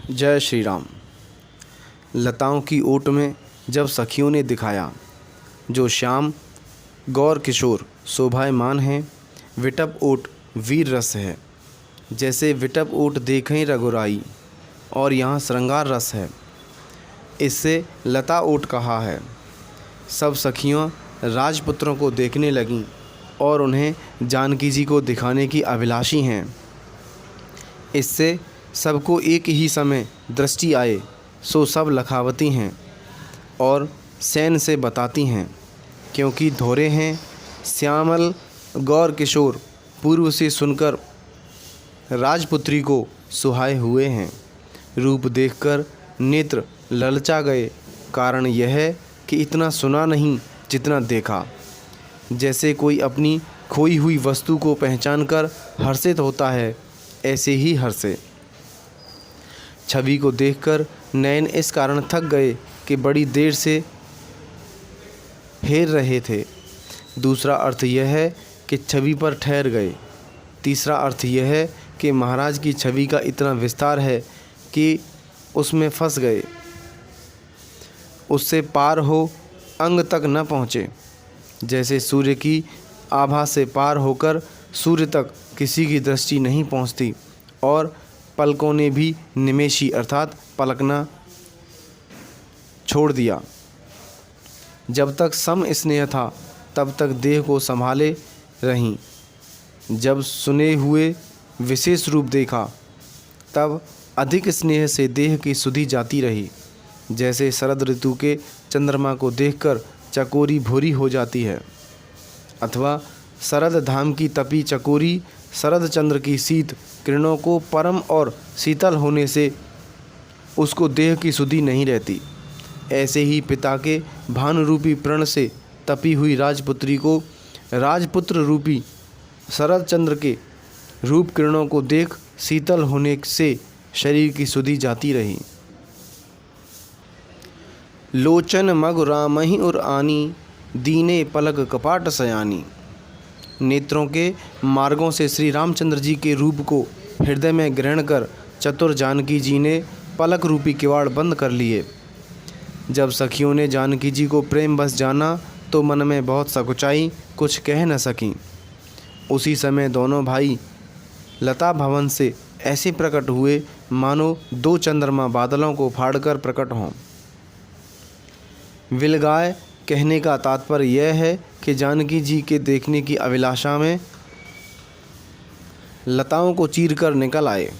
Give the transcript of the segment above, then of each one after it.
जय श्री राम। लताओं की ओट में जब सखियों ने दिखाया, जो श्याम गौर किशोर शोभायमान हैं, विटप ओट वीर रस है। जैसे विटप ओट देखें रघुराई, और यहाँ श्रृंगार रस है, इससे लता ओट कहा है। सब सखियों राजपुत्रों को देखने लगीं और उन्हें जानकी जी को दिखाने की अभिलाषी हैं। इससे सबको एक ही समय दृष्टि आए, सो सब लखावती हैं और सैन से बताती हैं, क्योंकि धोरे हैं श्यामल गौर किशोर पूर्व से सुनकर राजपुत्री को सुहाए हुए हैं। रूप देखकर नेत्र ललचा गए, कारण यह है कि इतना सुना नहीं जितना देखा। जैसे कोई अपनी खोई हुई वस्तु को पहचानकर हर्षित होता है, ऐसे ही हर्षे। छवि को देखकर नयन इस कारण थक गए कि बड़ी देर से फेर रहे थे। दूसरा अर्थ यह है कि छवि पर ठहर गए। तीसरा अर्थ यह है कि महाराज की छवि का इतना विस्तार है कि उसमें फंस गए, उससे पार हो अंग तक न पहुँचे। जैसे सूर्य की आभा से पार होकर सूर्य तक किसी की दृष्टि नहीं पहुँचती, और पलकों ने भी निमेषी अर्थात पलकना छोड़ दिया। जब तक सम स्नेह था तब तक देह को संभाले रहीं। जब सुने हुए विशेष रूप देखा तब अधिक स्नेह से देह की सुधि जाती रही। जैसे शरद ऋतु के चंद्रमा को देखकर चकोरी भूरी हो जाती है, अथवा शरद धाम की तपी चकोरी शरद चंद्र की शीत किरणों को परम और शीतल होने से उसको देह की सुधि नहीं रहती, ऐसे ही पिता के भानुरूपी प्रण से तपी हुई राजपुत्री को राजपुत्र रूपी शरद चंद्र के रूप किरणों को देख शीतल होने से शरीर की सुधि जाती रही। लोचन मग रामहि उर आनी, दीने पलक कपाट सयानी। नेत्रों के मार्गों से श्री रामचंद्र जी के रूप को हृदय में ग्रहण कर चतुर जानकी जी ने पलक रूपी किवाड़ बंद कर लिए। जब सखियों ने जानकी जी को प्रेम बस जाना तो मन में बहुत सकुचाई, कुछ कह न सकीं। उसी समय दोनों भाई लता भवन से ऐसे प्रकट हुए मानो दो चंद्रमा बादलों को फाड़कर प्रकट हों। विलगाय कहने का तात्पर्य यह है कि जानकी जी के देखने की अभिलाषा में लताओं को चीरकर निकल आए,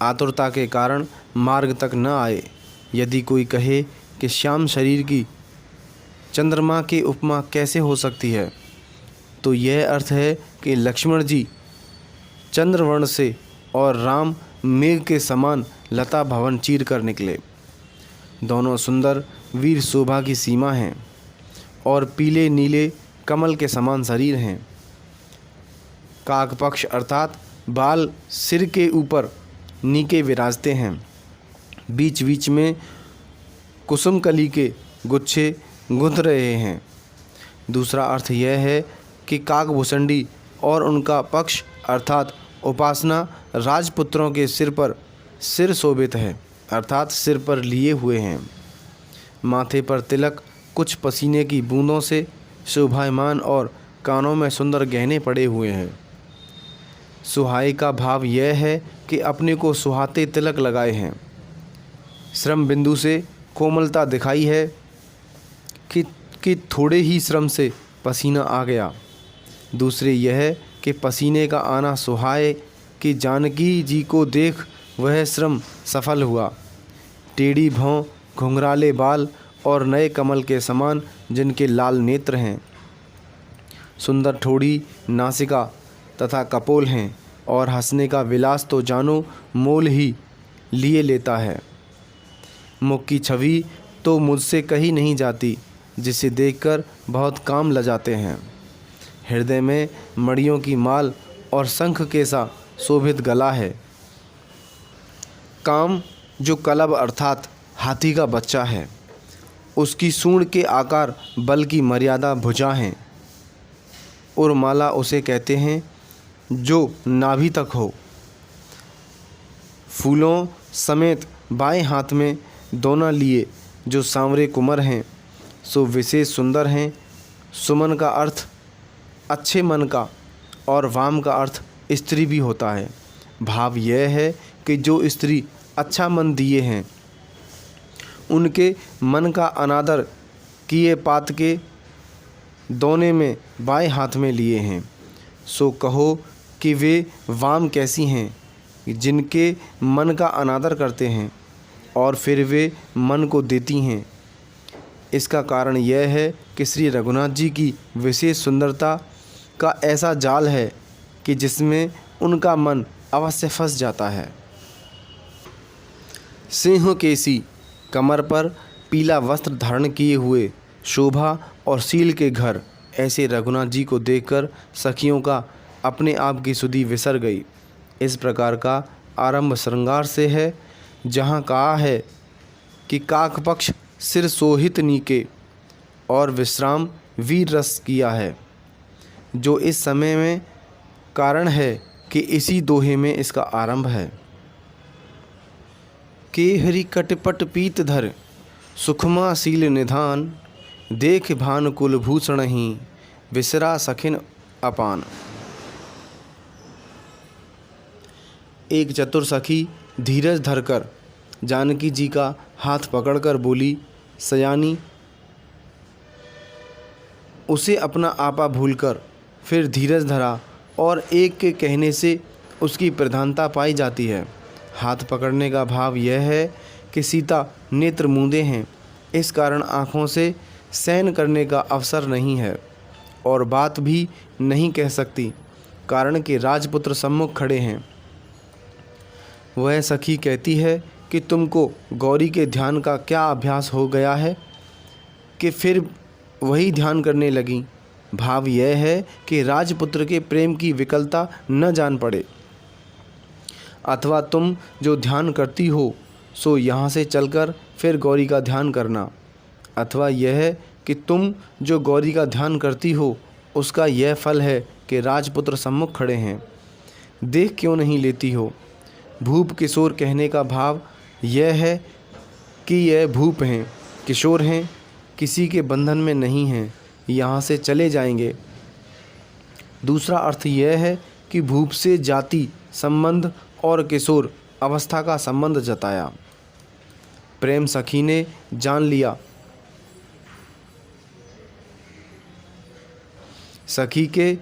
आतुरता के कारण मार्ग तक न आए। यदि कोई कहे कि श्याम शरीर की चंद्रमा की उपमा कैसे हो सकती है, तो यह अर्थ है कि लक्ष्मण जी चंद्रवर्ण से और राम मेघ के समान लता भवन चीर कर निकले। दोनों सुंदर वीर शोभा की सीमा हैं और पीले नीले कमल के समान शरीर हैं। काकपक्ष अर्थात बाल सिर के ऊपर नीके विराजते हैं। बीच बीच में कुसुमकली के गुच्छे गुंथ रहे हैं। दूसरा अर्थ यह है कि काकभूषणी और उनका पक्ष अर्थात उपासना राजपुत्रों के सिर पर सिर शोभित है, अर्थात सिर पर लिए हुए हैं। माथे पर तिलक कुछ पसीने की बूंदों से शोभायमान और कानों में सुंदर गहने पड़े हुए हैं। सुहाई का भाव यह है कि अपने को सुहाते तिलक लगाए हैं। श्रम बिंदु से कोमलता दिखाई है कि थोड़े ही श्रम से पसीना आ गया। दूसरे यह कि पसीने का आना सुहाए कि जानकी जी को देख वह श्रम सफल हुआ। टेढ़ी भौं, घुंघराले बाल और नए कमल के समान जिनके लाल नेत्र हैं, सुंदर ठोड़ी, नासिका तथा कपोल हैं, और हंसने का विलास तो जानो मोल ही लिए लेता है। मुख की छवि तो मुझसे कही नहीं जाती, जिसे देखकर बहुत काम लजाते हैं। हृदय में मणियों की माल और शंख के सा शोभित गला है। काम जो कलब अर्थात हाथी का बच्चा है, उसकी सूंड के आकार बल की मर्यादा भुजा हैं। उर्माला उसे कहते हैं जो नाभि तक हो। फूलों समेत बाएं हाथ में दोना लिए जो सांवरे कुंवर हैं सो विशेष सुंदर हैं। सुमन का अर्थ अच्छे मन का और वाम का अर्थ स्त्री भी होता है। भाव यह है कि जो स्त्री अच्छा मन दिए हैं उनके मन का अनादर किए पात के दोने में बाएं हाथ में लिए हैं। सो कहो कि वे वाम कैसी हैं जिनके मन का अनादर करते हैं और फिर वे मन को देती हैं। इसका कारण यह है कि श्री रघुनाथ जी की विशेष सुंदरता का ऐसा जाल है कि जिसमें उनका मन अवश्य फंस जाता है। सिंह केसी कमर पर पीला वस्त्र धारण किए हुए शोभा और सील के घर, ऐसे रघुनाथ जी को देखकर सखियों का अपने आप की सुधि विसर गई। इस प्रकार का आरंभ श्रृंगार से है, जहाँ कहा है कि काक पक्ष सिर सोहित नीके और विश्राम वीर रस किया है, जो इस समय में कारण है कि इसी दोहे में इसका आरंभ है। के हरि कटपट पीत धर सुखमा सील निधान, देख भान कुल भूषण ही विसरा सखिन अपान। एक चतुर सखी धीरज धरकर जानकी जी का हाथ पकड़कर बोली, सयानी। उसे अपना आपा भूलकर फिर धीरज धरा और एक के कहने से उसकी प्रधानता पाई जाती है। हाथ पकड़ने का भाव यह है कि सीता नेत्र मूंदे हैं, इस कारण आँखों से सहन करने का अवसर नहीं है और बात भी नहीं कह सकती, कारण कि राजपुत्र सम्मुख खड़े हैं। वह सखी कहती है कि तुमको गौरी के ध्यान का क्या अभ्यास हो गया है कि फिर वही ध्यान करने लगी। भाव यह है कि राजपुत्र के प्रेम की विकलता न जान पड़े, अथवा तुम जो ध्यान करती हो सो यहाँ से चलकर फिर गौरी का ध्यान करना, अथवा यह कि तुम जो गौरी का ध्यान करती हो उसका यह फल है कि राजपुत्र सम्मुख खड़े हैं, देख क्यों नहीं लेती हो। भूप किशोर कहने का भाव यह है कि यह भूप हैं, किशोर हैं, किसी के बंधन में नहीं हैं, यहाँ से चले जाएंगे। दूसरा अर्थ यह है कि भूप से जाति संबंध और किशोर अवस्था का संबंध जताया। प्रेम सखी ने जान लिया। सखी के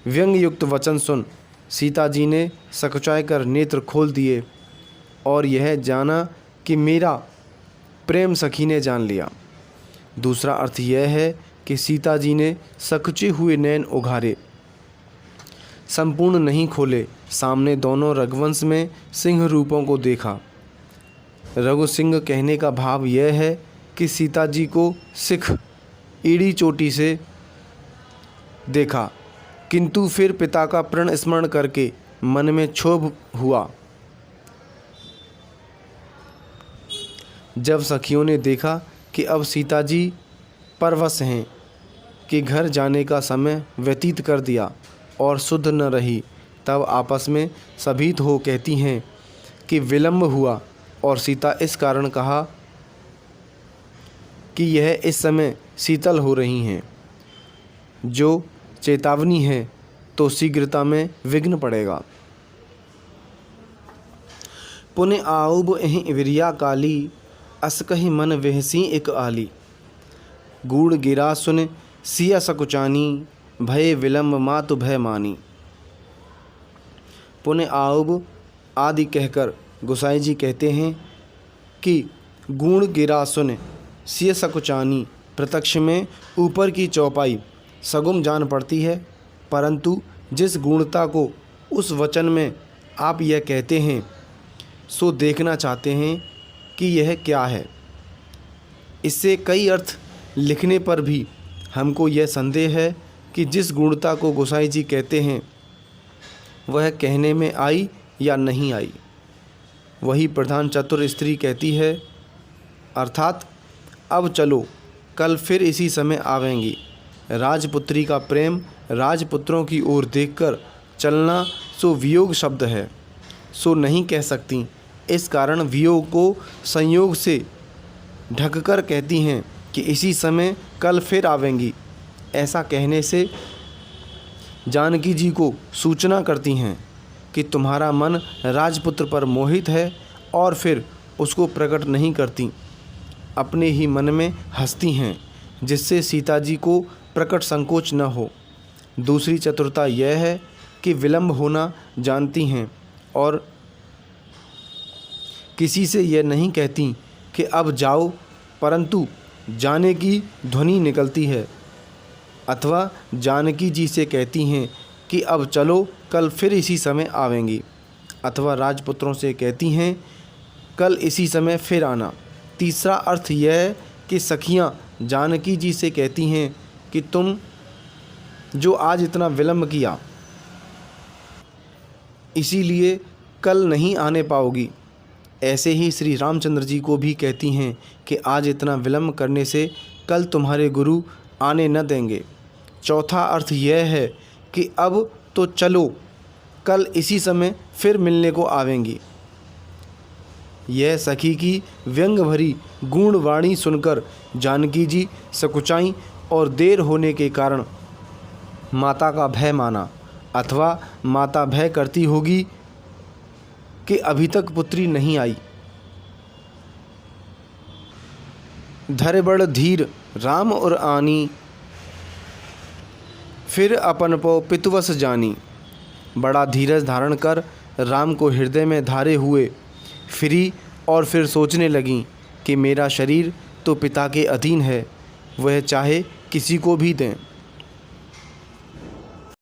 व्यंग युक्त वचन सुन सीता जी ने सकुचाए कर नेत्र खोल दिए और यह जाना कि मेरा प्रेम सखी ने जान लिया। दूसरा अर्थ यह है कि सीता जी ने सकुचे हुए नैन उघारे, संपूर्ण नहीं खोले, सामने दोनों रघुवंश में सिंह रूपों को देखा। रघु सिंह कहने का भाव यह है कि सीता जी को सिख ईड़ी चोटी से देखा, किंतु फिर पिता का प्रण स्मरण करके मन में क्षोभ हुआ। जब सखियों ने देखा कि अब सीता जी परवश हैं कि घर जाने का समय व्यतीत कर दिया और शुद्ध न रही, तब आपस में सभीत हो कहती हैं कि विलंब हुआ, और सीता इस कारण कहा कि यह इस समय शीतल हो रही हैं, जो चेतावनी है तो शीघ्रता में विघ्न पड़ेगा। पुण्य आऊब एहि विरिया काली, असकहि मन वेहसी एक आली। गूढ़ गिरा सुन सिया सकुचानी, भय विलंब मातु भय मानी। पुण्य आऊब आदि कहकर गोसाई जी कहते हैं कि गूढ़ गिरा सुन सिय सकुचानी, प्रत्यक्ष में ऊपर की चौपाई सगुम जान पड़ती है, परंतु जिस गूढ़ता को उस वचन में आप यह कहते हैं सो देखना चाहते हैं कि यह क्या है। इससे कई अर्थ लिखने पर भी हमको यह संदेह है कि जिस गूढ़ता को गोसाई जी कहते हैं वह कहने में आई या नहीं आई। वही प्रधान चतुर स्त्री कहती है, अर्थात अब चलो, कल फिर इसी समय आवेंगी। राजपुत्री का प्रेम राजपुत्रों की ओर देखकर चलना सो वियोग शब्द है, सो नहीं कह सकती। इस कारण वियोग को संयोग से ढककर कहती हैं कि इसी समय कल फिर आवेंगी। ऐसा कहने से जानकी जी को सूचना करती हैं कि तुम्हारा मन राजपुत्र पर मोहित है और फिर उसको प्रकट नहीं करती, अपने ही मन में हंसती हैं, जिससे सीता जी को प्रकट संकोच न हो। दूसरी चतुरता यह है कि विलंब होना जानती हैं और किसी से यह नहीं कहती कि अब जाओ, परंतु जाने की ध्वनि निकलती है, अथवा जानकी जी से कहती हैं कि अब चलो, कल फिर इसी समय आवेंगी, अथवा राजपुत्रों से कहती हैं कल इसी समय फिर आना। तीसरा अर्थ यह है कि सखियां जानकी जी से कहती हैं कि तुम जो आज इतना विलंब किया, इसीलिए कल नहीं आने पाओगी। ऐसे ही श्री रामचंद्र जी को भी कहती हैं कि आज इतना विलंब करने से कल तुम्हारे गुरु आने न देंगे। चौथा अर्थ यह है कि अब तो चलो, कल इसी समय फिर मिलने को आवेंगी। यह सखी की व्यंग भरी गूढ़ वाणी सुनकर जानकी जी सकुचाई और देर होने के कारण माता का भय माना, अथवा माता भय करती होगी कि अभी तक पुत्री नहीं आई। धरे बड़ धीर राम और आनी, फिर अपन पो पितुवस जानी। बड़ा धीरज धारण कर राम को हृदय में धारे हुए फिरी और फिर सोचने लगीं कि मेरा शरीर तो पिता के अधीन है, वह चाहे किसी को भी दें।